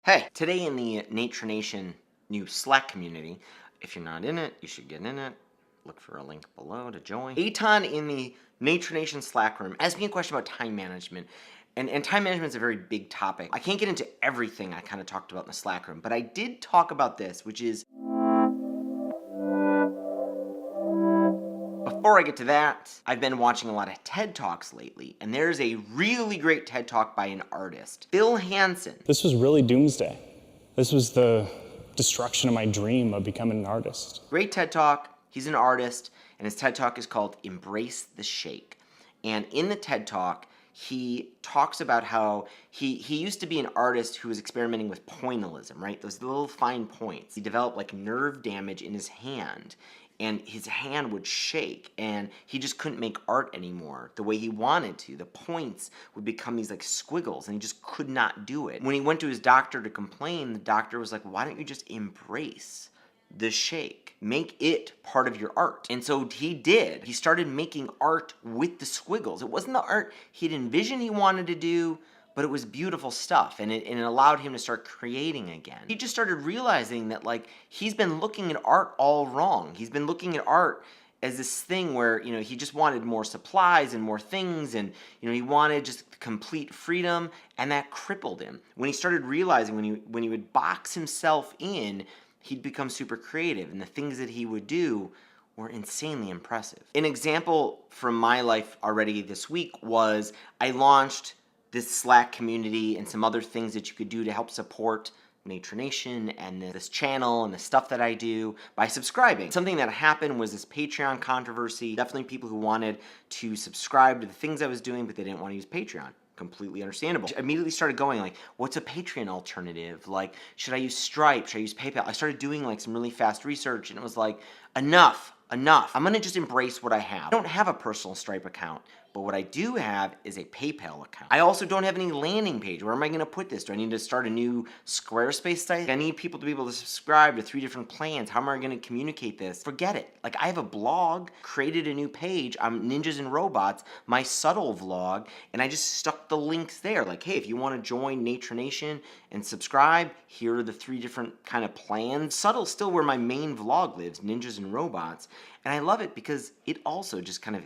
Hey, today in the Nature Nation new Slack community, if you're not in it, you should get in it. Look for a link below to join. Aton in the Nature Nation Slack room asked me a question about time management. And time management is a very big topic. I can't get into everything I kind of talked about in the Slack room, but I did talk about this, which is, before I get to that, I've been watching a lot of TED Talks lately, and there's a really great TED Talk by an artist, Phil Hansen. This was really doomsday. This was the destruction of my dream of becoming an artist. Great TED Talk. He's an artist, and his TED Talk is called Embrace the Shake. And in the TED Talk, he talks about how he used to be an artist who was experimenting with pointillism, right? Those little fine points. He developed like nerve damage in his hand, and his hand would shake, and he just couldn't make art anymore the way he wanted to. The points would become these like squiggles, and he just could not do it. When he went to his doctor to complain, the doctor was like, why don't you just embrace the shake? Make it part of your art. And so he did. He started making art with the squiggles. It wasn't the art he'd envisioned he wanted to do, but it was beautiful stuff, and it allowed him to start creating again. He just started realizing that like he's been looking at art all wrong. He's been looking at art as this thing where, you know, he just wanted more supplies and more things, and, you know, he wanted just complete freedom, and that crippled him. When he started realizing when he would box himself in, he'd become super creative, and the things that he would do were insanely impressive. An example from my life already this week was I launched this Slack community and some other things that you could do to help support Nature Nation and this channel and the stuff that I do by subscribing. Something that happened was this Patreon controversy. Definitely people who wanted to subscribe to the things I was doing, but they didn't want to use Patreon. Completely understandable. I immediately started going like, what's a Patreon alternative? Like, should I use Stripe? Should I use PayPal? I started doing like some really fast research, and it was like, enough. I'm gonna just embrace what I have. I don't have a personal Stripe account, but what I do have is a PayPal account. I also don't have any landing page. Where am I gonna put this? Do I need to start a new Squarespace site? I need people to be able to subscribe to 3 different plans. How am I gonna communicate this? Forget it. Like, I have a blog, created a new page on Ninjas and Robots, my subtle vlog, and I just stuck the links there. Like, hey, if you wanna join Nature Nation and subscribe, here are the 3 different kind of plans. Subtle's still where my main vlog lives, Ninjas and Robots. And I love it because it also just kind of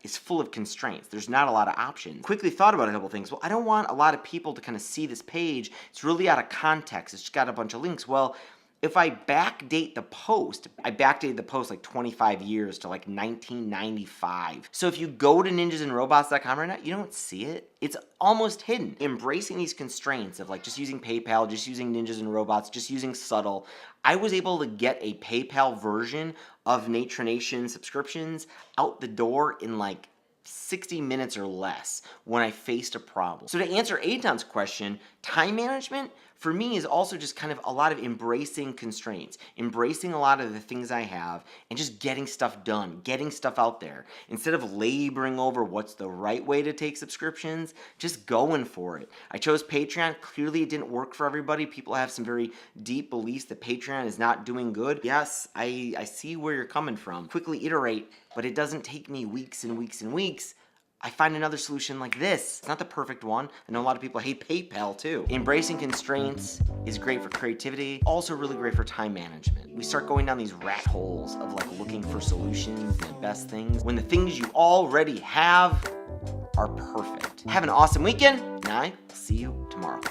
is full of constraints. There's not a lot of options. Quickly thought about a couple things. Well, I don't want a lot of people to kind of see this page. It's really out of context. It's just got a bunch of links. Well, if I backdate the post, I backdated the post like 25 years to like 1995. So if you go to ninjasandrobots.com right now, you don't see it. It's almost hidden. Embracing these constraints of like just using PayPal, just using Ninjas and Robots, just using Subtle, I was able to get a PayPal version of Nature Nation subscriptions out the door in like 60 minutes or less when I faced a problem. So to answer Aton's question, time management for me is also just kind of a lot of embracing constraints, embracing a lot of the things I have, and just getting stuff done, getting stuff out there. Instead of laboring over what's the right way to take subscriptions, just going for it. I chose Patreon. Clearly it didn't work for everybody. People have some very deep beliefs that Patreon is not doing good. Yes, I see where you're coming from. Quickly iterate, but it doesn't take me weeks and weeks and weeks. I find another solution like this. It's not the perfect one. I know a lot of people hate PayPal too. Embracing constraints is great for creativity, also really great for time management. We start going down these rat holes of like looking for solutions and the best things when the things you already have are perfect. Have an awesome weekend, and I'll see you tomorrow.